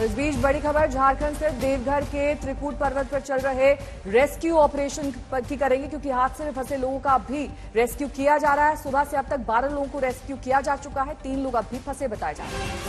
इस बीच बड़ी खबर झारखंड से देवघर के त्रिकूट पर्वत पर चल रहे रेस्क्यू ऑपरेशन की करेंगे, क्योंकि हादसे में फंसे लोगों का भी रेस्क्यू किया जा रहा है। सुबह से अब तक 12 लोगों को रेस्क्यू किया जा चुका है, 3 लोग अब भी फंसे बताए जा रहे हैं।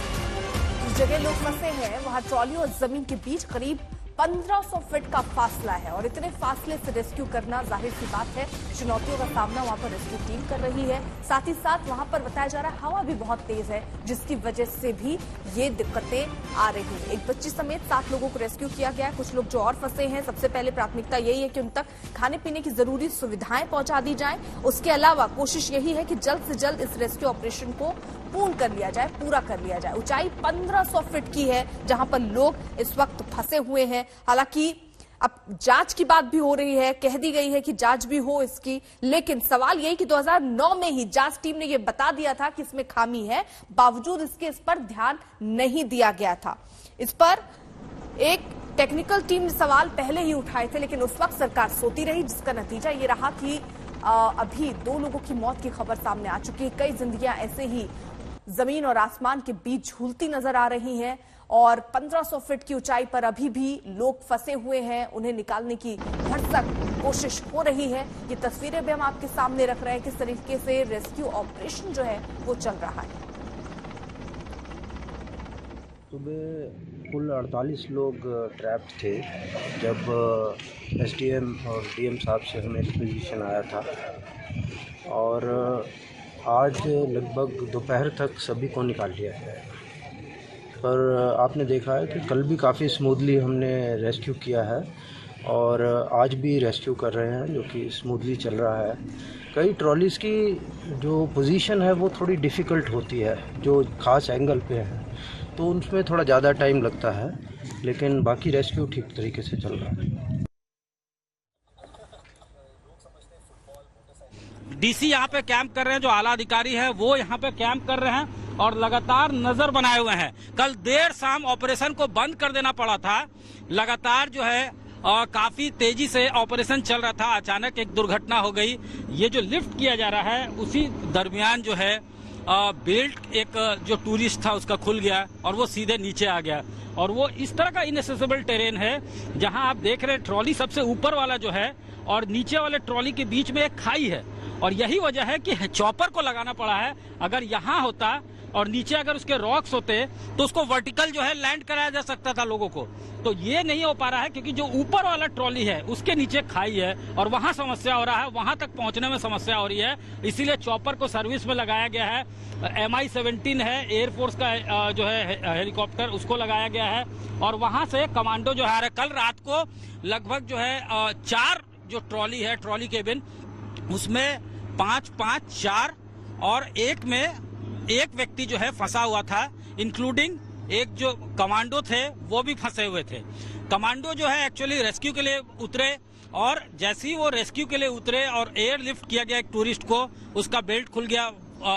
जिस जगह लोग फंसे हैं वहां ट्रॉली और जमीन के बीच करीब 1500 फीट का फासला है और इतने फासले से रेस्क्यू करना जाहिर सी बात है चुनौतियों का सामना वहां पर रेस्क्यू टीम कर रही है। साथ ही साथ वहां पर बताया जा रहा है हवा भी बहुत तेज है, जिसकी वजह से भी ये दिक्कतें आ रही है। एक बच्ची समेत 7 लोगों को रेस्क्यू किया गया है। कुछ लोग जो और फंसे हैं, सबसे पहले प्राथमिकता यही है कि उन तक खाने पीने की जरूरी सुविधाएं पहुंचा दी जाए। उसके अलावा कोशिश यही है कि जल्द से जल्द इस रेस्क्यू ऑपरेशन को पूर्ण कर लिया जाए, पूरा कर लिया जाए। ऊंचाई 1500 फीट की है जहां पर लोग इस वक्त फंसे हुए हैं। हालांकि अब जांच की बात भी हो रही है, कह दी गई है कि जांच भी हो इसकी, लेकिन सवाल यही कि 2009 में ही जांच टीम ने यह बता दिया था कि इसमें खामी है, बावजूद इसके इस पर ध्यान नहीं दिया गया था। इस पर एक टेक्निकल टीम ने सवाल पहले ही उठाए थे, लेकिन उस वक्त सरकार सोती रही, जिसका नतीजा ये रहा कि अभी 2 लोगों की मौत की खबर सामने आ चुकी है। कई जिंदगियां ऐसे ही जमीन और आसमान के बीच झूलती नजर आ रही हैं और 1500 फीट की ऊंचाई पर अभी भी लोग फंसे हुए हैं। उन्हें निकालने की भरसक कोशिश हो रही है। ये तस्वीरें भी हम आपके सामने रख रहे हैं किस तरीके से रेस्क्यू ऑपरेशन जो है वो चल रहा है। सुबह कुल 48 लोग ट्रैप्ड थे जब एसडीएम और डीएम साहब से हमें रिक्वेजिशन आया था, और आज लगभग दोपहर तक सभी को निकाल लिया गया है। पर आपने देखा है कि कल भी काफ़ी स्मूथली हमने रेस्क्यू किया है और आज भी रेस्क्यू कर रहे हैं, जो कि स्मूथली चल रहा है। कई ट्रॉलीज़ की जो पोजीशन है वो थोड़ी डिफ़िकल्ट होती है, जो ख़ास एंगल पे है, तो उसमें थोड़ा ज़्यादा टाइम लगता है, लेकिन बाकी रेस्क्यू ठीक तरीके से चल रहा है। डीसी यहाँ पे कैंप कर रहे हैं, जो आला अधिकारी है वो यहाँ पे कैंप कर रहे हैं और लगातार नजर बनाए हुए हैं। कल देर शाम ऑपरेशन को बंद कर देना पड़ा था। लगातार जो है काफी तेजी से ऑपरेशन चल रहा था। अचानक एक दुर्घटना हो गई। ये जो लिफ्ट किया जा रहा है उसी दरमियान जो है बेल्ट एक जो टूरिस्ट था उसका खुल गया और वो सीधे नीचे आ गया। और वो इस तरह का इनएसेसिबल टेरेन है जहां आप देख रहे हैं ट्रॉली सबसे ऊपर वाला जो है और नीचे वाले ट्रॉली के बीच में एक खाई है, और यही वजह है कि चॉपर को लगाना पड़ा है। अगर यहाँ होता और नीचे अगर उसके रॉक्स होते तो उसको वर्टिकल जो है लैंड कराया जा सकता था लोगों को। तो ये नहीं हो पा रहा है क्योंकि जो ऊपर वाला ट्रॉली है उसके नीचे खाई है और वहां समस्या हो रहा है, वहां तक पहुंचने में समस्या हो रही है। इसीलिए चॉपर को सर्विस में लगाया गया है। MI-17 है एयरफोर्स का जो है हेलीकॉप्टर, उसको लगाया गया है और वहां से कमांडो जो है कल रात को लगभग जो है 4 जो ट्रॉली है, ट्रॉली केबिन, उसमें 5, 4 और एक में एक व्यक्ति जो है फंसा हुआ था, इंक्लूडिंग एक जो कमांडो थे वो भी फंसे हुए थे। कमांडो जो है एक्चुअली रेस्क्यू के लिए उतरे और जैसे ही वो रेस्क्यू के लिए उतरे और एयर लिफ्ट किया गया एक टूरिस्ट को, उसका बेल्ट खुल गया,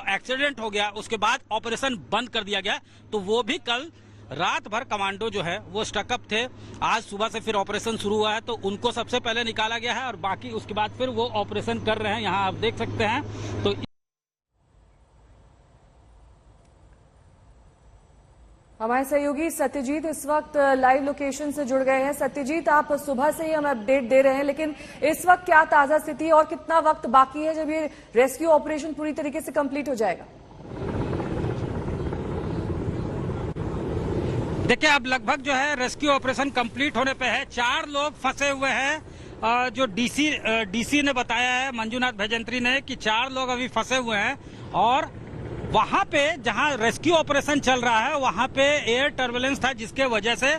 एक्सीडेंट हो गया, उसके बाद ऑपरेशन बंद कर दिया गया। तो वो भी कल रात भर कमांडो जो है वो स्टकअप थे। आज सुबह से फिर ऑपरेशन शुरू हुआ है, तो उनको सबसे पहले निकाला गया है और बाकी उसके बाद फिर वो ऑपरेशन कर रहे हैं। यहाँ आप देख सकते हैं। तो हमारे सहयोगी सत्यजीत इस वक्त लाइव लोकेशन से जुड़ गए हैं। सत्यजीत, आप सुबह से ही हमें अपडेट दे रहे हैं, लेकिन इस वक्त क्या ताजा स्थिति है और कितना वक्त बाकी है जब ये रेस्क्यू ऑपरेशन पूरी तरीके से कंप्लीट हो जाएगा? देखिए, अब लगभग जो है रेस्क्यू ऑपरेशन कंप्लीट होने पे है। 4 लोग फंसे हुए हैं। जो डीसी ने बताया है, मंजूनाथ भजंत्री ने, कि 4 लोग अभी फंसे हुए हैं और वहां पे जहां रेस्क्यू ऑपरेशन चल रहा है वहां पे एयर टर्बुलेंस था, जिसके वजह से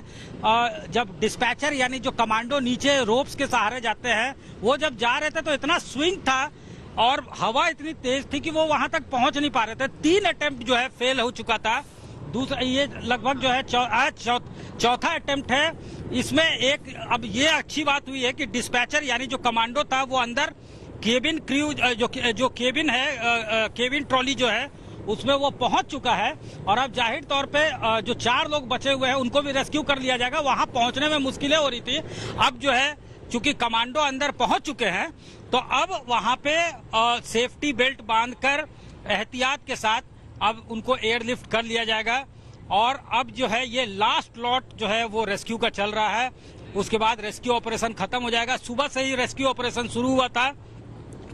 जब डिस्पैचर यानी जो कमांडो नीचे रोप्स के सहारे जाते हैं वो जब जा रहे थे तो इतना स्विंग था और हवा इतनी तेज थी कि वो वहां तक पहुंच नहीं पा रहे थे। 3 अटेम्प्ट जो है फेल हो चुका था। दूसरा ये लगभग जो है चौथा अटेम्प्ट है। इसमें एक अब ये अच्छी बात हुई है कि डिस्पैचर यानी जो कमांडो था वो अंदर केबिन क्रू जो केबिन है, केबिन ट्रॉली जो है उसमें वो पहुंच चुका है और अब जाहिर तौर पे जो 4 लोग बचे हुए हैं उनको भी रेस्क्यू कर लिया जाएगा। वहां पहुंचने में मुश्किलें हो रही थी। अब जो है चूंकि कमांडो अंदर पहुंच चुके हैं तो अब वहां पे सेफ्टी बेल्ट बांधकर एहतियात के साथ अब उनको एयरलिफ्ट कर लिया जाएगा और अब जो है ये लास्ट लॉट जो है वो रेस्क्यू का चल रहा है। उसके बाद रेस्क्यू ऑपरेशन खत्म हो जाएगा। सुबह से ही रेस्क्यू ऑपरेशन शुरू हुआ था,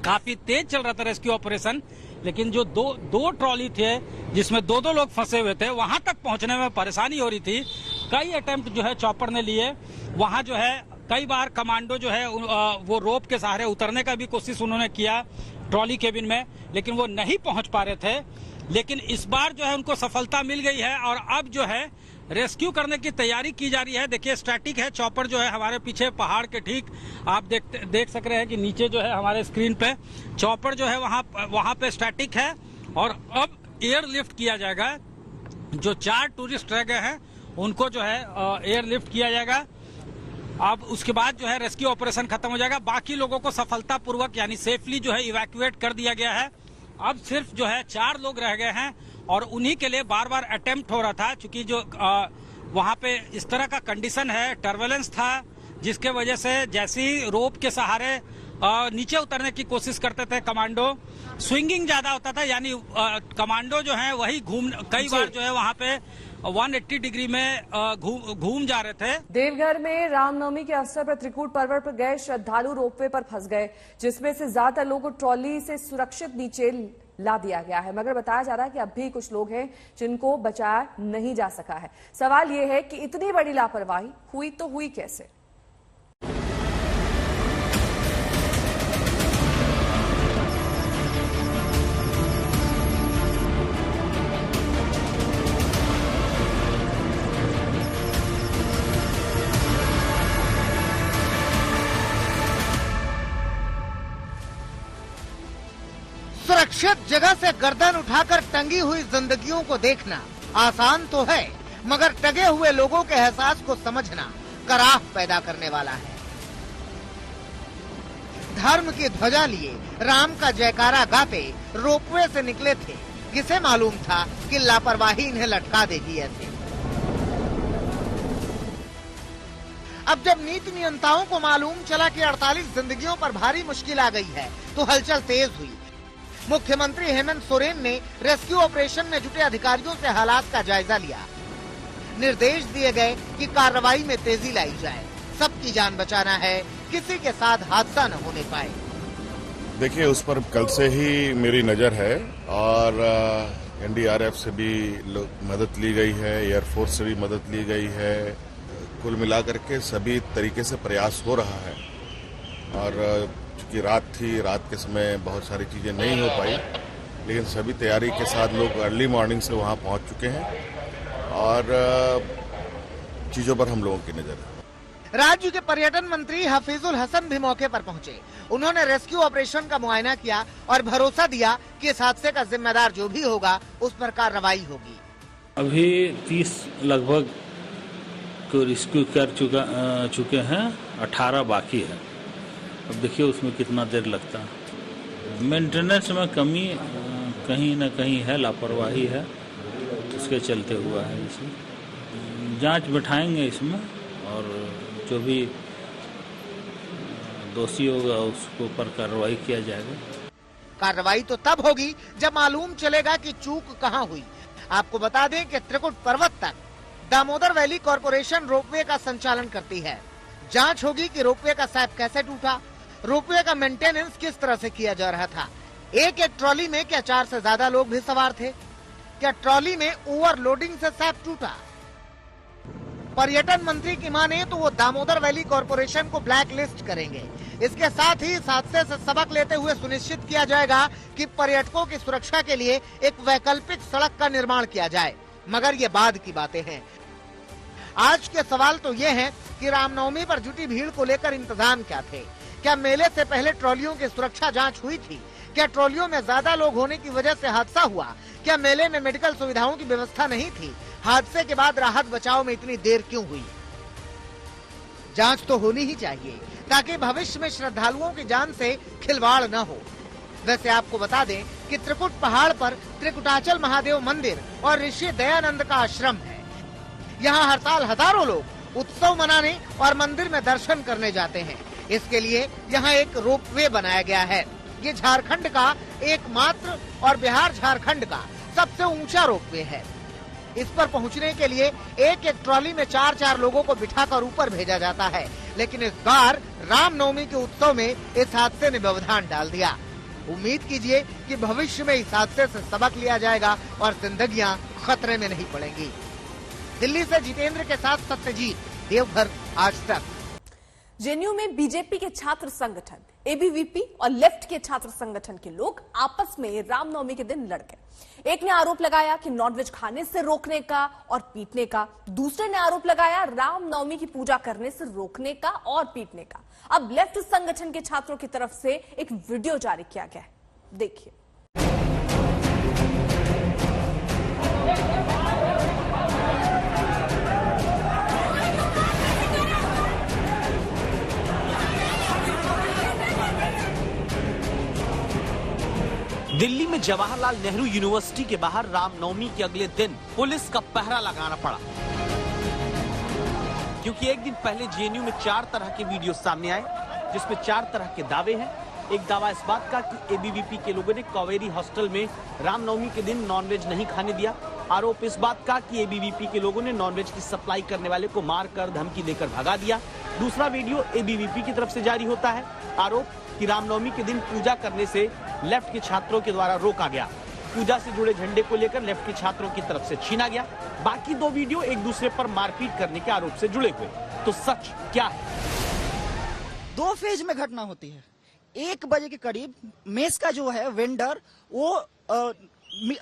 काफी तेज चल रहा था रेस्क्यू ऑपरेशन, लेकिन जो दो ट्रॉली थे जिसमें दो लोग फंसे हुए थे, वहां तक पहुंचने में परेशानी हो रही थी। कई अटेम्प्ट जो है चॉपर ने लिए, वहां जो है कई बार कमांडो जो है वो रोप के सहारे उतरने का भी कोशिश उन्होंने किया ट्रॉली केबिन में, लेकिन वो नहीं पहुंच पा रहे थे। लेकिन इस बार जो है उनको सफलता मिल गई है और अब जो है रेस्क्यू करने की तैयारी की जा रही है। देखिए स्टैटिक है चॉपर जो है हमारे पीछे पहाड़ के ठीक आप देख सक रहे हैं कि नीचे जो है हमारे स्क्रीन पे चॉपर जो है वहां पे स्टैटिक है और अब एयर लिफ्ट किया जाएगा। जो 4 टूरिस्ट रह गए हैं उनको जो है एयर लिफ्ट किया जाएगा। अब उसके बाद जो है रेस्क्यू ऑपरेशन खत्म हो जाएगा। बाकी लोगों को सफलतापूर्वक यानी सेफली जो है इवैक्यूएट कर दिया गया है। अब सिर्फ जो है 4 लोग रह गए हैं और उन्हीं के लिए बार बार अटेम्प्ट हो रहा था, क्योंकि जो वहां पे इस तरह का कंडीशन है, टर्बुलेंस था, जिसके वजह से जैसे ही रोप के सहारे नीचे उतरने की कोशिश करते थे कमांडो, स्विंगिंग ज्यादा होता था, यानी कमांडो जो है वही कई बार जो है वहां पे 180 डिग्री में घूम जा रहे थे। देवघर में रामनवमी के अवसर पर त्रिकूट पर्वत पर गए श्रद्धालु रोपवे पर फंस गए, जिसमें से ज्यादातर लोगों को ट्रॉली से सुरक्षित नीचे ला दिया गया है, मगर बताया जा रहा है कि अब भी कुछ लोग हैं जिनको बचाया नहीं जा सका है। सवाल यह है कि इतनी बड़ी लापरवाही हुई तो हुई कैसे? सुरक्षित जगह से गर्दन उठाकर टंगी हुई जिंदगियों को देखना आसान तो है, मगर टंगे हुए लोगों के एहसास को समझना कराह पैदा करने वाला है। धर्म की ध्वजा लिए राम का जयकारा गाते रोपवे से निकले थे, किसे मालूम था कि लापरवाही इन्हें लटका देगी ऐसे। अब जब नीति नियंताओं को मालूम चला कि 48 जिंदगियों पर भारी मुश्किल आ गई है, तो हलचल तेज हुई। मुख्यमंत्री हेमंत सोरेन ने रेस्क्यू ऑपरेशन में जुटे अधिकारियों से हालात का जायजा लिया। निर्देश दिए गए कि कार्रवाई में तेजी लाई जाए, सबकी जान बचाना है, किसी के साथ हादसा न होने पाए। देखिए, उस पर कल से ही मेरी नजर है और एनडीआरएफ से भी मदद ली गई है, एयरफोर्स से भी मदद ली गई है। कुल मिलाकर के सभी तरीके से प्रयास हो रहा है और कि रात थी, रात के समय बहुत सारी चीजें नहीं हो पाई, लेकिन सभी तैयारी के साथ लोग अर्ली मॉर्निंग से वहां पहुंच चुके हैं और चीजों पर हम लोगों की नजर है। राज्य के पर्यटन मंत्री हफीजुल हसन भी मौके पर पहुंचे। उन्होंने रेस्क्यू ऑपरेशन का मुआयना किया और भरोसा दिया कि इस हादसे का जिम्मेदार जो भी होगा उस पर कार्रवाई होगी। अभी 30 लगभग को रेस्क्यू कर चुके हैं, 18 बाकी है। अब देखिए उसमें कितना देर लगता है। मेंटेनेंस में कमी कहीं न कहीं है, लापरवाही है, उसके चलते हुआ है। इसमें जांच बिठाएंगे इसमें और जो भी दोषी होगा उसके ऊपर कार्रवाई किया जाएगा। कार्रवाई तो तब होगी जब मालूम चलेगा कि चूक कहां हुई। आपको बता दें कि त्रिकुट पर्वत तक दामोदर वैली कॉरपोरेशन रोपवे का संचालन करती है। जांच होगी कि रोपवे का सैप कैसे टूटा, रोपवे का मेंटेनेंस किस तरह से किया जा रहा था। एक ट्रॉली में क्या 4 से ज्यादा लोग भी सवार थे? क्या ट्रॉली में ओवरलोडिंग से सैप टूटा? पर्यटन मंत्री की माने तो वो दामोदर वैली कॉरपोरेशन को ब्लैक लिस्ट करेंगे। इसके साथ ही इस हादसे से सबक लेते हुए सुनिश्चित किया जाएगा कि पर्यटकों की सुरक्षा के लिए एक वैकल्पिक सड़क का निर्माण किया जाए, मगर ये बाद की बातें हैं। आज के सवाल तो ये हैं कि रामनवमी पर जुटी भीड़ को लेकर इंतजाम क्या थे। क्या मेले से पहले ट्रॉलियों की सुरक्षा जांच हुई थी? क्या ट्रॉलियों में ज्यादा लोग होने की वजह से हादसा हुआ? क्या मेले में मेडिकल सुविधाओं की व्यवस्था नहीं थी? हादसे के बाद राहत बचाव में इतनी देर क्यों हुई? जांच तो होनी ही चाहिए ताकि भविष्य में श्रद्धालुओं की जान से खिलवाड़ न हो। वैसे आपको बता दें कि त्रिकुट पहाड़ पर त्रिकुटाचल महादेव मंदिर और ऋषि दयानंद का आश्रम है। यहाँ हर साल हजारों लोग उत्सव मनाने और मंदिर में दर्शन करने जाते हैं। इसके लिए यहाँ एक रोपवे बनाया गया है। ये झारखंड का एकमात्र और बिहार झारखंड का सबसे ऊंचा रोपवे है। इस पर पहुंचने के लिए एक एक ट्रॉली में 4-4 लोगों को बिठाकर ऊपर भेजा जाता है, लेकिन इस बार रामनवमी के उत्सव में इस हादसे ने व्यवधान डाल दिया। उम्मीद कीजिए कि भविष्य में इस हादसे से सबक लिया जाएगा और जिंदगियां खतरे में नहीं पड़ेंगी। दिल्ली से जितेंद्र के साथ सत्यजीत, देवघर, आज तक। जेएनयू में बीजेपी के छात्र संगठन, एबीवीपी और लेफ्ट के छात्र संगठन के लोग आपस में रामनवमी के दिन लड़ गए। एक ने आरोप लगाया कि नॉनवेज खाने से रोकने का और पीटने का, दूसरे ने आरोप लगाया रामनवमी की पूजा करने से रोकने का और पीटने का। अब लेफ्ट संगठन के छात्रों की तरफ से एक वीडियो जारी किया गया है, देखिए। दिल्ली में जवाहरलाल नेहरू यूनिवर्सिटी के बाहर रामनवमी के अगले दिन पुलिस का पहरा लगाना पड़ा, क्योंकि एक दिन पहले जेएनयू में 4 तरह के वीडियो सामने आए, जिसमें 4 तरह के दावे हैं। एक दावा इस बात का कि एबीवीपी के लोगों ने कावेरी हॉस्टल में रामनवमी के दिन नॉनवेज नहीं खाने दिया। आरोप इस बात का कि एबीवीपी के लोगों ने नॉनवेज की सप्लाई करने वाले को मारकर धमकी देकर भगा दिया। दूसरा वीडियो एबीवीपी की तरफ से जारी होता है। आरोप कि रामनवमी के दिन पूजा करने से लेफ्ट के छात्रों के द्वारा रोका गया। पूजा से जुड़े झंडे को लेकर लेफ्ट के छात्रों की तरफ से छीना गया। बाकी 2 वीडियो एक दूसरे पर मारपीट करने के आरोप से जुड़े हुए। तो सच क्या है? 2 फेज में घटना होती है। 1 बजे के करीब मेस का जो है वेंडर वो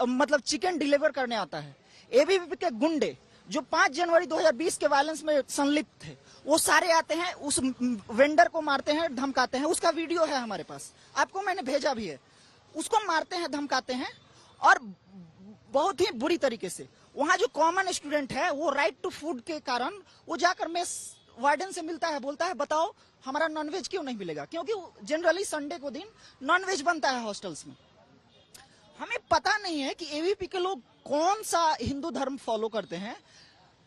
मतलब चिकन डिलीवर करने आता है। एबीवीपी के गुंडे जो 5 जनवरी 2020 के वायलेंस में संलिप्त थे, वो सारे आते हैं, उस वेंडर को मारते हैं, धमकाते हैं। उसका वीडियो है हमारे पास, आपको मैंने भेजा भी है। उसको मारते हैं, धमकाते हैं और बहुत ही बुरी तरीके से। वहां जो कॉमन स्टूडेंट है वो राइट टू फूड के कारण वो जाकर मेस वार्डन से मिलता है, बोलता है बताओ हमारा नॉनवेज क्यों नहीं मिलेगा, क्योंकि जनरली संडे को दिन नॉनवेज बनता है हॉस्टल्स में। हमें पता नहीं है कि एबीवीपी के लोग कौन सा हिंदू धर्म फॉलो करते हैं।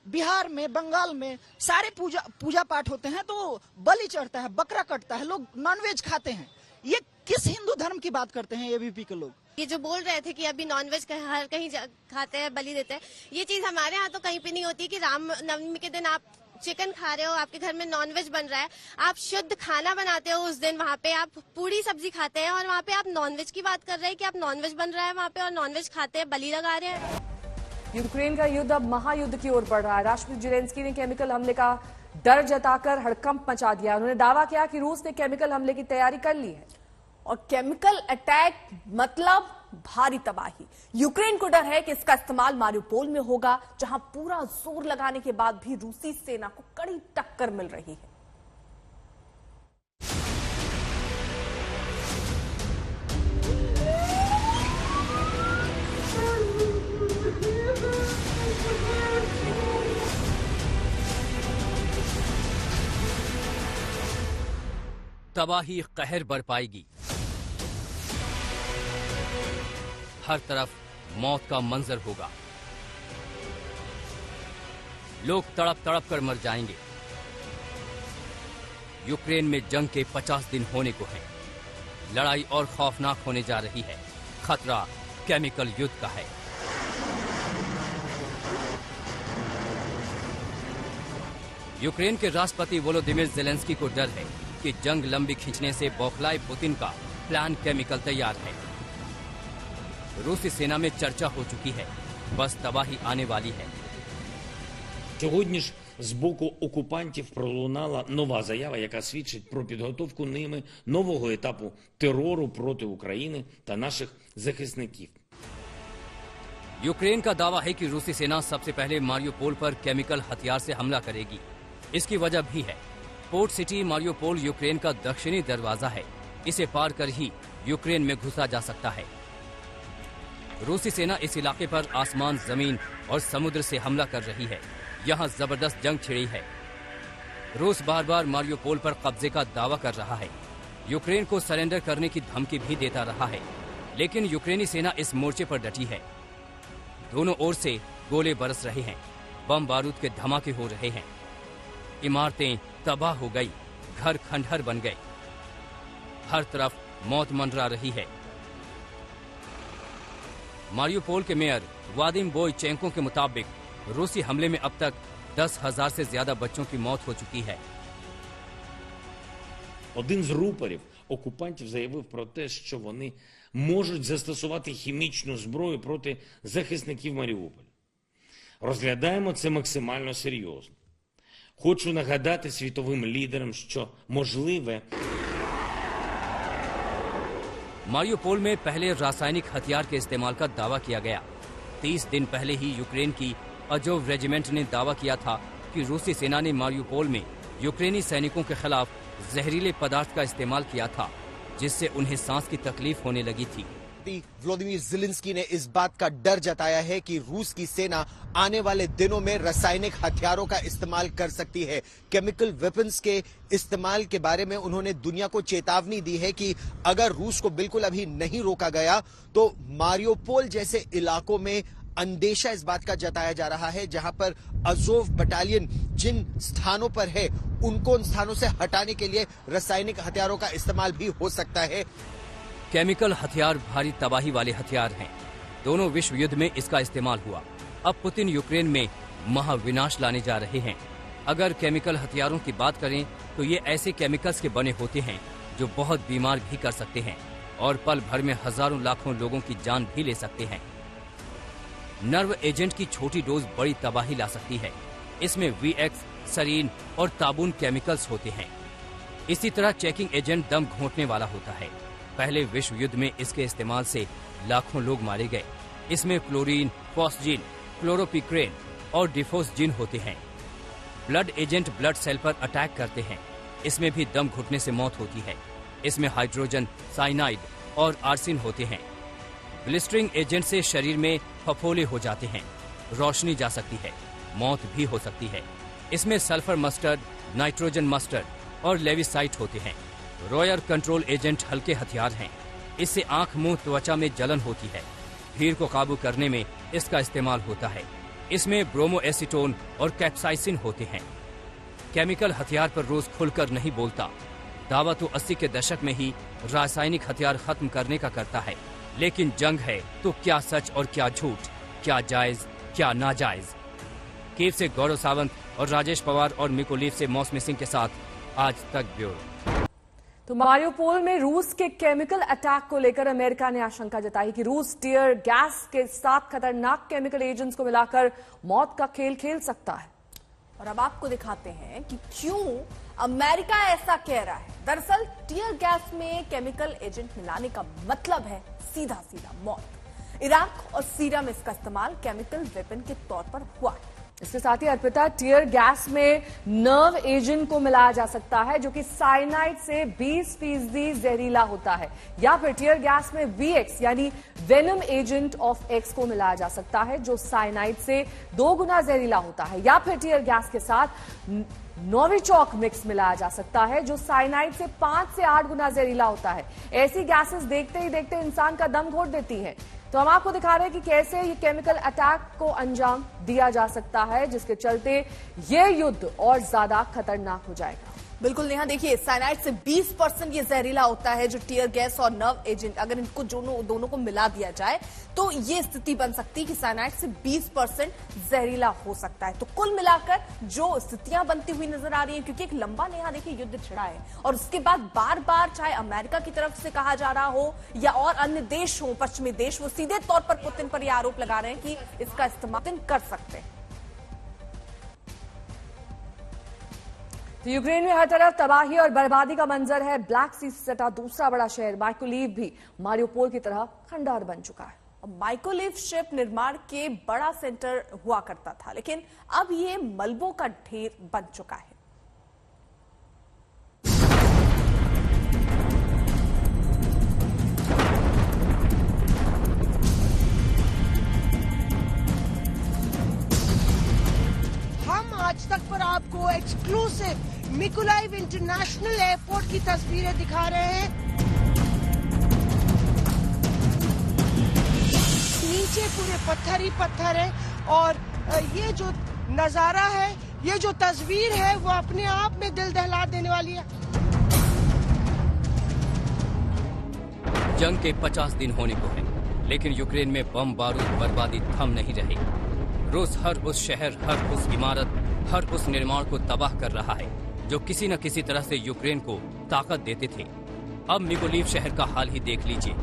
बिहार में, बंगाल में सारे पूजा पाठ होते हैं तो बलि चढ़ता है, बकरा कटता है, लोग नॉनवेज खाते हैं। ये किस हिंदू धर्म की बात करते हैं एबीवीपी के लोग? ये जो बोल रहे थे कि अभी नॉनवेज हर कहीं खाते हैं, बलि देते हैं, ये चीज हमारे यहाँ तो कहीं पे नहीं होती कि रामनवमी के दिन आप चिकन खा रहे हो, आपके घर में नॉनवेज बन रहा है, आप शुद्ध खाना बनाते हो उस दिन, वहाँ पे आप पूरी सब्जी खाते हैं और वहाँ पे आप नॉनवेज की बात कर रहे हैं कि आप नॉनवेज बन रहा है वहाँ पे और नॉनवेज खाते हैं, बलि लगा रहे हैं। यूक्रेन का युद्ध अब महायुद्ध की ओर बढ़ रहा है। राष्ट्रपति जेलेंस्की ने केमिकल हमले का डर जताकर हड़कंप मचा दिया। उन्होंने दावा किया कि रूस ने केमिकल हमले की तैयारी कर ली है और केमिकल अटैक मतलब भारी तबाही। यूक्रेन को डर है कि इसका इस्तेमाल मारियोपोल में होगा, जहां पूरा जोर लगाने के बाद भी रूसी सेना को कड़ी टक्कर मिल रही है। तबाही कहर बरपाएगी। हर तरफ मौत का मंजर होगा। लोग तड़प तड़प कर मर जाएंगे। यूक्रेन में जंग के 50 दिन होने को हैं। लड़ाई और खौफनाक होने जा रही है। खतरा केमिकल युद्ध का है। यूक्रेन के राष्ट्रपति वोलोदिमीर ज़ेलेंस्की को डर है कि जंग लंबी खींचने से बौखलाए पुतिन का प्लान केमिकल तैयार है। रूसी सेना में चर्चा हो चुकी है, बस तबाही आने वाली है। Сьогодні ж з боку окупантів пролунала нова заява, яка свідчить про підготовку ними нового етапу терору проти України та наших захисників. यूक्रेन का दावा है कि रूसी सेना सबसे पहले मारियोपोल पर केमिकल हथियार से हमला करेगी। इसकी वजह भी है। पोर्ट सिटी मारियोपोल यूक्रेन का दक्षिणी दरवाजा है। इसे पार कर ही यूक्रेन में घुसा जा सकता है। रूसी सेना इस इलाके पर आसमान, जमीन और समुद्र से हमला कर रही है। यहाँ जबरदस्त जंग छिड़ी है। रूस बार बार मारियोपोल पर कब्जे का दावा कर रहा है। यूक्रेन को सरेंडर करने की धमकी भी देता रहा है, लेकिन यूक्रेनी सेना इस मोर्चे पर डटी है। दोनों ओर से गोले बरस रहे हैं, बम बारूद के धमाके हो रहे हैं। इमारतें तबाह हो गई, घर खंडहर बन गए। हर तरफ मौत मंडरा रही है। मारियोपोल के मेयर वादिम बोयचेंको के मुताबिक रूसी हमले में अब तक 10,000 से ज्यादा बच्चों की मौत हो चुकी है। Один з рупорів окупантів заявив про те, що вони можуть застосувати хімічну зброю проти захисників Маріуполя. Розглядаємо це максимально серйозно. Хочу нагадати світовим лідерам, що можливе मारियोपोल में पहले रासायनिक हथियार के इस्तेमाल का दावा किया गया। 30 दिन पहले ही यूक्रेन की अजोव रेजिमेंट ने दावा किया था कि रूसी सेना ने मारियोपोल में यूक्रेनी सैनिकों के खिलाफ जहरीले पदार्थ का इस्तेमाल किया था, जिससे उन्हें सांस की तकलीफ होने लगी थी। व्लादिमीर ज़ेलेंस्की ने इस बात का डर जताया है कि रूस की सेना आने वाले दिनों में रासायनिक हथियारों का इस्तेमाल कर सकती है। केमिकल वेपन्स के इस्तेमाल के बारे में उन्होंने दुनिया को चेतावनी दी है कि अगर रूस को बिल्कुल अभी नहीं रोका गया तो मारियोपोल जैसे इलाकों में अंदेशा इस बात का जताया जा रहा है, जहां पर अजोव बटालियन जिन स्थानों पर है उनको उन स्थानों से हटाने के लिए रासायनिक हथियारों का इस्तेमाल भी हो सकता है। केमिकल हथियार भारी तबाही वाले हथियार हैं। दोनों विश्व युद्ध में इसका इस्तेमाल हुआ। अब पुतिन यूक्रेन में महाविनाश लाने जा रहे हैं। अगर केमिकल हथियारों की बात करें तो ये ऐसे केमिकल्स के बने होते हैं जो बहुत बीमार भी कर सकते हैं और पल भर में हजारों लाखों लोगों की जान भी ले सकते हैं। नर्व एजेंट की छोटी डोज बड़ी तबाही ला सकती है। इसमें VX, सरीन और ताबून केमिकल्स होते हैं। इसी तरह चेकिंग एजेंट दम घोंटने वाला होता है। पहले विश्व युद्ध में इसके इस्तेमाल से लाखों लोग मारे गए। इसमें क्लोरीन, फॉस्जिन, क्लोरोपिक्रेन और डिफोस्जिन होते हैं। ब्लड एजेंट ब्लड सेल पर अटैक करते हैं। इसमें भी दम घुटने से मौत होती है। इसमें हाइड्रोजन, साइनाइड और आर्सिन होते हैं। ब्लिस्टरिंग एजेंट से शरीर में फफोले हो जाते हैं, रोशनी जा सकती है, मौत भी हो सकती है। इसमें सल्फर मस्टर्ड, नाइट्रोजन मस्टर्ड और लेविसाइट होते हैं। रॉयर कंट्रोल एजेंट हल्के हथियार हैं। इससे आंख, मुंह, त्वचा में जलन होती है। भीड़ को काबू करने में इसका इस्तेमाल होता है। इसमें ब्रोमो एसीटोन और कैप्साइसिन होते हैं। केमिकल हथियार पर रूस खुलकर नहीं बोलता। दावा तो 80 के दशक में ही रासायनिक हथियार खत्म करने का करता है, लेकिन जंग है तो क्या सच और क्या झूठ, क्या जायज क्या नाजायज। कीव से गौरव सावंत और राजेश पवार और मिकोलीव से मौसमी सिंह के साथ आज तक ब्यूरो। तो मारियोपोल में रूस के केमिकल अटैक को लेकर अमेरिका ने आशंका जताई कि रूस टीयर गैस के साथ खतरनाक केमिकल एजेंट्स को मिलाकर मौत का खेल खेल सकता है। और अब आपको दिखाते हैं कि क्यों अमेरिका ऐसा कह रहा है। दरअसल टीयर गैस में केमिकल एजेंट मिलाने का मतलब है सीधा सीधा मौत। इराक और सीरिया में इसका इस्तेमाल केमिकल वेपन के तौर पर हुआ है। इसके साथ ही अर्पिता, टीयर गैस में नर्व एजेंट को मिलाया जा सकता है जो कि साइनाइड से 20% जहरीला होता है, या फिर टीयर गैस में VX यानी वेनम एजेंट ऑफ X को मिलाया जा सकता है जो साइनाइड से 2 गुना जहरीला होता है, या फिर टीयर गैस के साथ नोविचॉक मिक्स मिलाया जा सकता है जो साइनाइड से 5 से 8 गुना जहरीला होता है। ऐसी गैसेस देखते ही देखते इंसान का दम घोट देती हैं। तो हम आपको दिखा रहे हैं कि कैसे ये केमिकल अटैक को अंजाम दिया जा सकता है, जिसके चलते ये युद्ध और ज्यादा खतरनाक हो जाएगा। बिल्कुल नेहा, देखिए साइनाइड से 20% ये जहरीला होता है जो टीयर गैस और नर्व एजेंट, अगर इनको दोनों को मिला दिया जाए तो ये स्थिति बन सकती है कि साइनाइड से 20% जहरीला हो सकता है। तो कुल मिलाकर जो स्थितियां बनती हुई नजर आ रही हैं, क्योंकि एक लंबा नेहा देखिए युद्ध छिड़ा है और उसके बाद बार बार चाहे अमेरिका की तरफ से कहा जा रहा हो या और अन्य देश हो, पश्चिमी देश, वो सीधे तौर पर पुतिन पर यह आरोप लगा रहे हैं कि इसका इस्तेमाल कर सकते हैं। तो यूक्रेन में हर तरफ तबाही और बर्बादी का मंजर है। ब्लैक सी से सटा दूसरा बड़ा शहर माइकोलीव भी मारियोपोल की तरह खंडहर बन चुका है। माइकोलीव शिप निर्माण के बड़ा सेंटर हुआ करता था, लेकिन अब ये मलबों का ढेर बन चुका है। हम आज तक पर आपको एक्सक्लूसिव मिकोलाइव इंटरनेशनल एयरपोर्ट की तस्वीरें दिखा रहे हैं। नीचे पूरे पत्थर ही पत्थर है और ये जो नजारा है, ये जो तस्वीर है, वो अपने आप में दिल दहला देने वाली है। जंग के 50 दिन होने को हैं, लेकिन यूक्रेन में बम बारूद बर्बादी थम नहीं रही। रूस हर उस शहर, हर उस इमारत, हर उस निर्माण को तबाह कर रहा है जो किसी न किसी तरह से यूक्रेन को ताकत देते थे। अब मिकोलीव शहर का हाल ही देख लीजिए।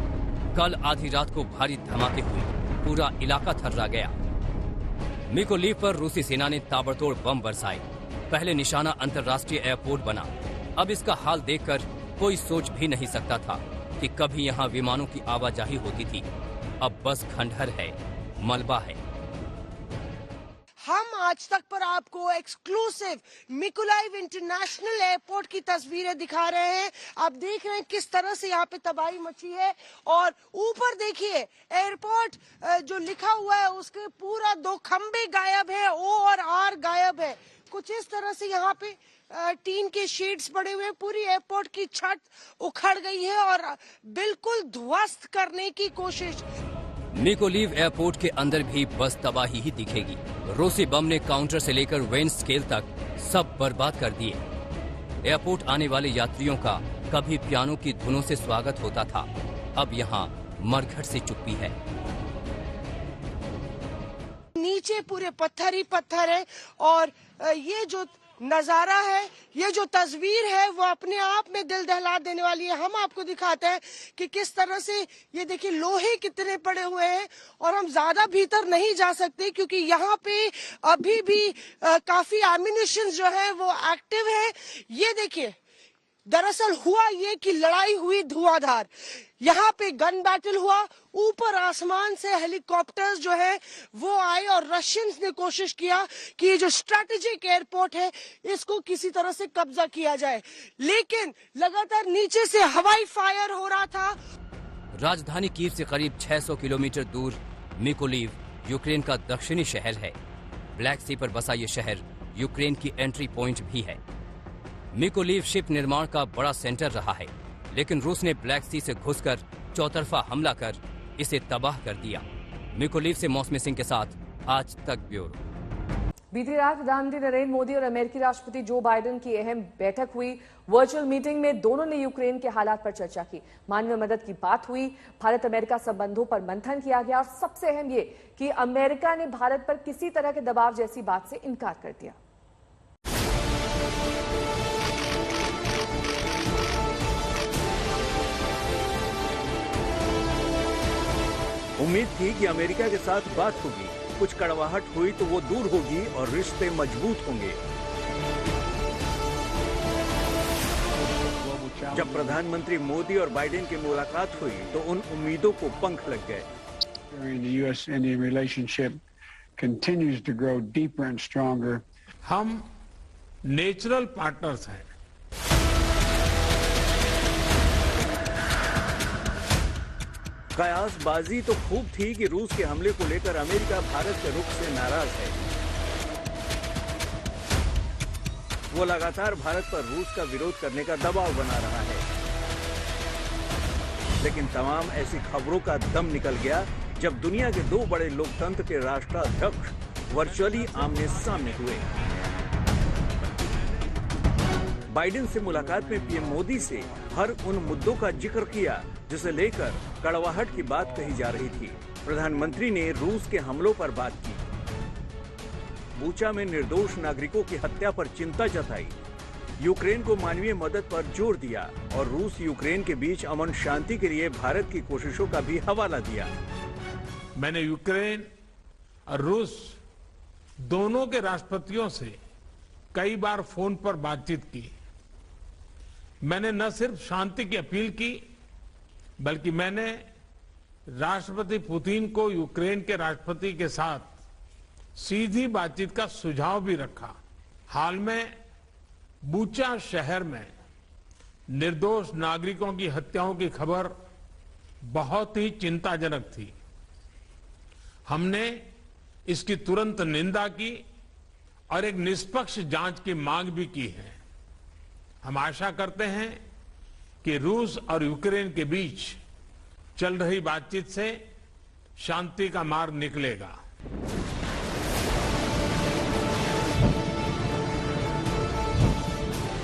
कल आधी रात को भारी धमाके हुए, पूरा इलाका थर्रा गया। मिकोलीव पर रूसी सेना ने ताबड़तोड़ बम बरसाए। पहले निशाना अंतर्राष्ट्रीय एयरपोर्ट बना। अब इसका हाल देखकर कोई सोच भी नहीं सकता था कि कभी यहाँ विमानों की आवाजाही होती थी। अब बस खंडहर है, मलबा है। हम आज तक पर आपको एक्सक्लूसिव मिकोलाइव इंटरनेशनल एयरपोर्ट की तस्वीरें दिखा रहे हैं। आप देख रहे हैं किस तरह से यहाँ पे तबाही मची है और ऊपर देखिए एयरपोर्ट जो लिखा हुआ है उसके पूरा 2 खंबे गायब है, O और R गायब है। कुछ इस तरह से यहाँ पे टीन के शीट्स पड़े हुए हैं। पूरी एयरपोर्ट की छत उखड़ गई है और बिल्कुल ध्वस्त करने की कोशिश। मिकोलीव एयरपोर्ट के अंदर भी बस तबाही ही दिखेगी। रूसी बम ने काउंटर से लेकर वेन स्केल तक सब बर्बाद कर दिए। एयरपोर्ट आने वाले यात्रियों का कभी पियानो की धुनों से स्वागत होता था, अब यहाँ मरघट से चुप्पी है। नीचे पूरे पत्थर ही पत्थर है और ये जो नजारा है, ये जो तस्वीर है वो अपने आप में दिल दहला देने वाली है। हम आपको दिखाते हैं कि किस तरह से ये देखिए लोहे कितने पड़े हुए हैं और हम ज्यादा भीतर नहीं जा सकते क्योंकि यहाँ पे अभी भी काफी एम्युनिशन जो है वो एक्टिव है। ये देखिए दरअसल हुआ ये कि लड़ाई हुई धुआंधार। यहाँ पे गन बैटल हुआ, ऊपर आसमान से हेलीकॉप्टर्स जो है वो आए और रशियंस ने कोशिश किया कि ये जो स्ट्रैटेजिक एयरपोर्ट है इसको किसी तरह से कब्जा किया जाए, लेकिन लगातार नीचे से हवाई फायर हो रहा था। राजधानी कीव से करीब 600 किलोमीटर दूर मिकोलीव यूक्रेन का दक्षिणी शहर है। ब्लैक सी पर बसा ये शहर यूक्रेन की एंट्री पॉइंट भी है। मिकोलीव शिप निर्माण का बड़ा सेंटर रहा है, लेकिन रूस ने ब्लैक सी से घुसकर चौतरफा हमला कर इसे तबाह कर दिया। मिकोलीव से मौसमी सिंह के साथ आज तक ब्यूरो। बीती रात प्रधानमंत्री नरेंद्र मोदी और अमेरिकी राष्ट्रपति जो बाइडेन की अहम बैठक हुई। वर्चुअल मीटिंग में दोनों ने यूक्रेन के हालात पर चर्चा की, मानवीय मदद की बात हुई, भारत अमेरिका संबंधों पर मंथन किया गया और सबसे अहम ये कि अमेरिका ने भारत पर किसी तरह के दबाव जैसी बात से इनकार कर दिया। उम्मीद थी कि अमेरिका के साथ बात होगी, कुछ कड़वाहट हुई तो वो दूर होगी और रिश्ते मजबूत होंगे। जब प्रधानमंत्री मोदी और बाइडेन की मुलाकात हुई तो उन उम्मीदों को पंख लग गए। The U.S.-India relationship continues to grow deeper and stronger. हम नेचुरल पार्टनर्स हैं। कयासबाजी तो खूब थी कि रूस के हमले को लेकर अमेरिका भारत के रुख से नाराज है। वो लगातार भारत पर रूस का विरोध करने का दबाव बना रहा है, लेकिन तमाम ऐसी खबरों का दम निकल गया जब दुनिया के 2 बड़े लोकतंत्र के राष्ट्राध्यक्ष वर्चुअली आमने सामने हुए। बाइडेन से मुलाकात में पीएम मोदी से हर उन मुद्दों का जिक्र किया जिसे लेकर कड़वाहट की बात कही जा रही थी। प्रधानमंत्री ने रूस के हमलों पर बात की, बूचा में निर्दोष नागरिकों की हत्या पर चिंता जताई, यूक्रेन को मानवीय मदद पर जोर दिया और रूस यूक्रेन के बीच अमन शांति के लिए भारत की कोशिशों का भी हवाला दिया। मैंने यूक्रेन और रूस दोनों के राष्ट्रपतियों से कई बार फोन पर बातचीत की। मैंने न सिर्फ शांति की अपील की, बल्कि मैंने राष्ट्रपति पुतिन को यूक्रेन के राष्ट्रपति के साथ सीधी बातचीत का सुझाव भी रखा। हाल में बूचा शहर में निर्दोष नागरिकों की हत्याओं की खबर बहुत ही चिंताजनक थी। हमने इसकी तुरंत निंदा की और एक निष्पक्ष जांच की मांग भी की है। हम आशा करते हैं कि रूस और यूक्रेन के बीच चल रही बातचीत से शांति का मार्ग निकलेगा।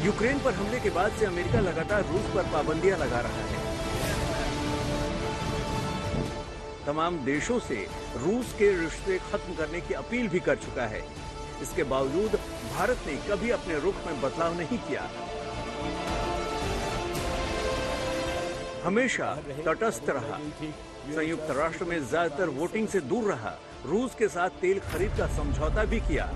यूक्रेन पर हमले के बाद से अमेरिका लगातार रूस पर पाबंदियां लगा रहा है। तमाम देशों से रूस के रिश्ते खत्म करने की अपील भी कर चुका है। इसके बावजूद भारत ने कभी अपने रुख में बदलाव नहीं किया। हमेशा तटस्थ रहा, संयुक्त राष्ट्र में ज्यादातर वोटिंग से दूर रहा, रूस के साथ तेल खरीद का समझौता भी किया।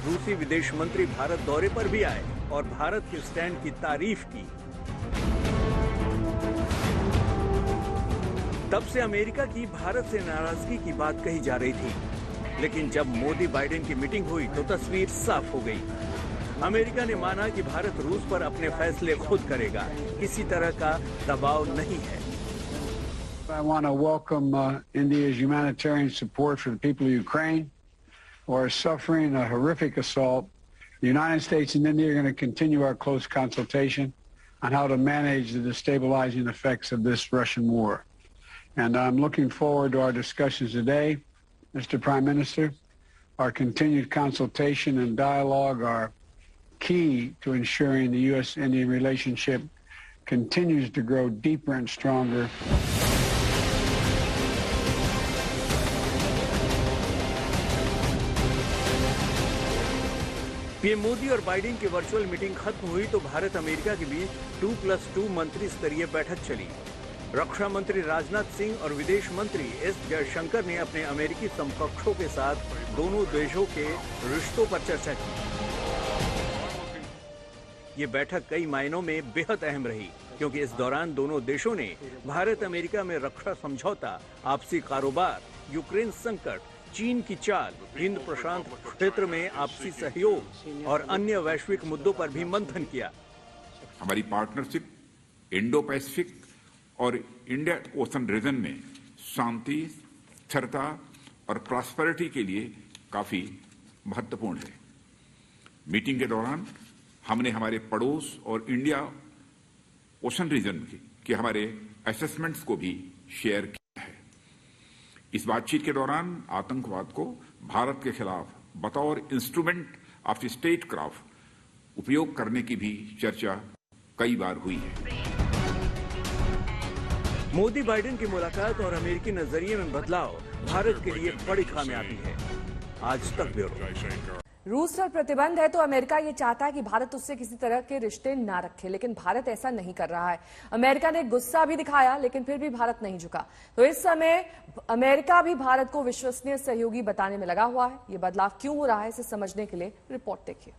रूसी विदेश मंत्री भारत दौरे पर भी आए और भारत के स्टैंड की तारीफ की। तब से अमेरिका की भारत से नाराजगी की बात कही जा रही थी, लेकिन जब मोदी बाइडेन की मीटिंग हुई तो तस्वीर साफ हो गई। अमेरिका ने माना कि भारत रूस पर अपने फैसले खुद करेगा, किसी तरह का दबाव नहीं है। I want to welcome India's humanitarian support for the people of Ukraine who are suffering a horrific assault. The United States and India are going to continue our close consultation on how to manage the destabilizing effects of this Russian war. And I'm looking forward to our discussions today, Mr. Prime Minister. Our continued consultation and dialogue are key to ensuring the U.S.-Indian relationship continues to grow deeper and stronger. PM Modi और Biden की virtual meeting खत्म हुई तो Bharat America के बीच 2+2 मंत्री स्तरीय बैठक चली। रक्षा मंत्री राजनाथ सिंह और विदेश मंत्री एस जयशंकर ने अपने अमेरिकी समकक्षों के साथ दोनों देशों के रिश्तों पर चर्चा की। ये बैठक कई मायनों में बेहद अहम रही, क्योंकि इस दौरान दोनों देशों ने भारत अमेरिका में रक्षा समझौता, आपसी कारोबार, यूक्रेन संकट, चीन की चाल, हिंद प्रशांत क्षेत्र में आपसी सहयोग और अन्य वैश्विक मुद्दों पर भी मंथन किया। हमारी पार्टनरशिप इंडो पैसिफिक और इंडिया ओशन रीजन में शांति, स्थिरता और प्रॉस्पेरिटी के लिए काफी महत्वपूर्ण है। मीटिंग के दौरान हमने हमारे पड़ोस और इंडिया ओशन रीजन के हमारे असेसमेंट्स को भी शेयर किया। इस बातचीत के दौरान आतंकवाद को भारत के खिलाफ बतौर इंस्ट्रूमेंट ऑफ स्टेट क्राफ्ट उपयोग करने की भी चर्चा कई बार हुई है। मोदी बाइडेन की मुलाकात और अमेरिकी नजरिए में बदलाव भारत के लिए बड़ी कामयाबी है। आज तक ब्यूरो। रूस पर प्रतिबंध है तो अमेरिका ये चाहता है कि भारत उससे किसी तरह के रिश्ते ना रखे, लेकिन भारत ऐसा नहीं कर रहा है। अमेरिका ने गुस्सा भी दिखाया, लेकिन फिर भी भारत नहीं झुका। तो इस समय अमेरिका भी भारत को विश्वसनीय सहयोगी बताने में लगा हुआ है। ये बदलाव क्यों हो रहा है, इसे समझने के लिए रिपोर्ट देखिए।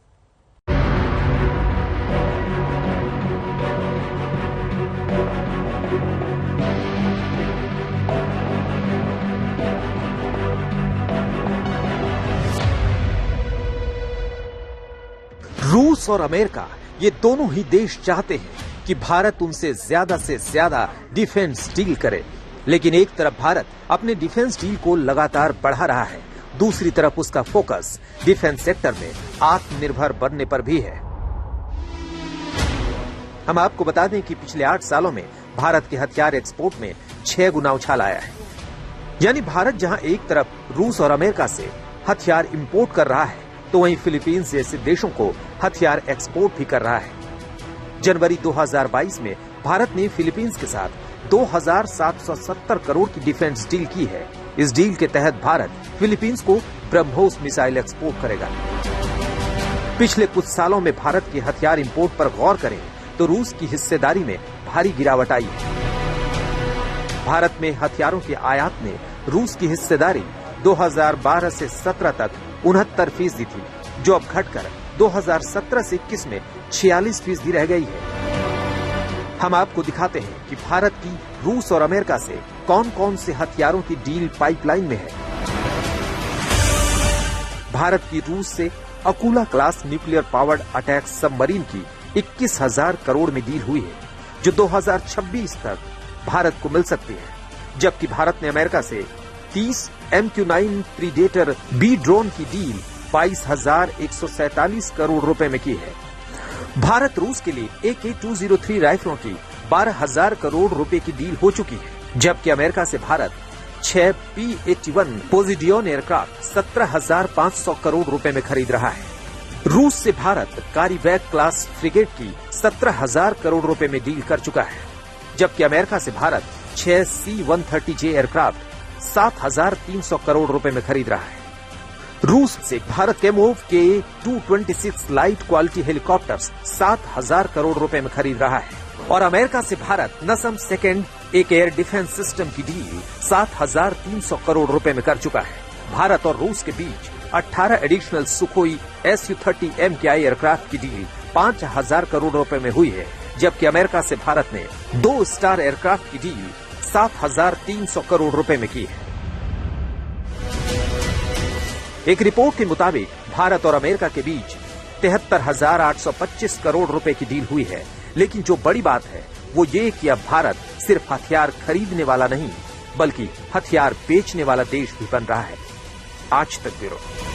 रूस और अमेरिका ये दोनों ही देश चाहते हैं कि भारत उनसे से ज्यादा डिफेंस डील करे, लेकिन एक तरफ भारत अपने डिफेंस डील को लगातार बढ़ा रहा है, दूसरी तरफ उसका फोकस डिफेंस सेक्टर में आत्मनिर्भर बनने पर भी है। हम आपको बता दें कि पिछले 8 सालों में भारत के हथियार एक्सपोर्ट में 6 गुना उछाल आया है। यानी भारत जहां एक तरफ रूस और अमेरिका से हथियार इंपोर्ट कर रहा है, तो वहीं फिलीपींस जैसे देशों को हथियार एक्सपोर्ट भी कर रहा है। जनवरी 2022 में भारत ने फिलीपींस के साथ 2770 करोड़ की डिफेंस डील की है। इस डील के तहत भारत फिलीपींस को ब्रह्मोस मिसाइल एक्सपोर्ट करेगा। पिछले कुछ सालों में भारत के हथियार इंपोर्ट पर गौर करें तो रूस की हिस्सेदारी में भारी गिरावट आई है। भारत में हथियारों के आयात में रूस की हिस्सेदारी 2012 से 17 तक 69% थी, जो अब घटकर 2017 से 21 में 46% रह गई है। हम आपको दिखाते हैं कि भारत की रूस और अमेरिका से कौन कौन से हथियारों की डील पाइपलाइन में है। भारत की रूस से Akula class nuclear powered attack submarine की 21,000 करोड़ में डील हुई है, जो 2026 तक भारत को मिल सकती है। जबकि भारत ने अमेरिका से 30 MQ-9 प्रीडेटर बी ड्रोन की डील 22,147 करोड़ रुपए में की है। भारत रूस के लिए AK-203 राइफलों की 12,000 करोड़ रुपए की डील हो चुकी है, जबकि अमेरिका से भारत 6 P-81 पोजिडियन एयरक्राफ्ट 17,500 करोड़ रुपए में खरीद रहा है। रूस से भारत कारीवैक क्लास फ्रिगेट की 17,000 करोड़ रुपए में डील कर चुका है। जबकि अमेरिका से भारत 6 C-130J एयरक्राफ्ट 7,300 करोड़ रुपए में खरीद रहा है। रूस से भारत कैमोव के 226 लाइट क्वालिटी हेलीकॉप्टर्स 7,000 करोड़ रुपए में खरीद रहा है और अमेरिका से भारत नसम सेकेंड एक एयर डिफेंस सिस्टम की डील 7,300 करोड़ रुपए में कर चुका है। भारत और रूस के बीच 18 additional Sukhoi Su-30 MKI aircraft की डील 5,000 करोड़ रुपए में हुई है, जबकि अमेरिका से भारत ने 2 स्टार एयरक्राफ्ट की डील 7,300 करोड़ रुपए में की है। एक रिपोर्ट के मुताबिक भारत और अमेरिका के बीच 73,825 करोड़ रुपए की डील हुई है, लेकिन जो बड़ी बात है वो ये कि अब भारत सिर्फ हथियार खरीदने वाला नहीं बल्कि हथियार बेचने वाला देश भी बन रहा है। आज तक ब्यूरो।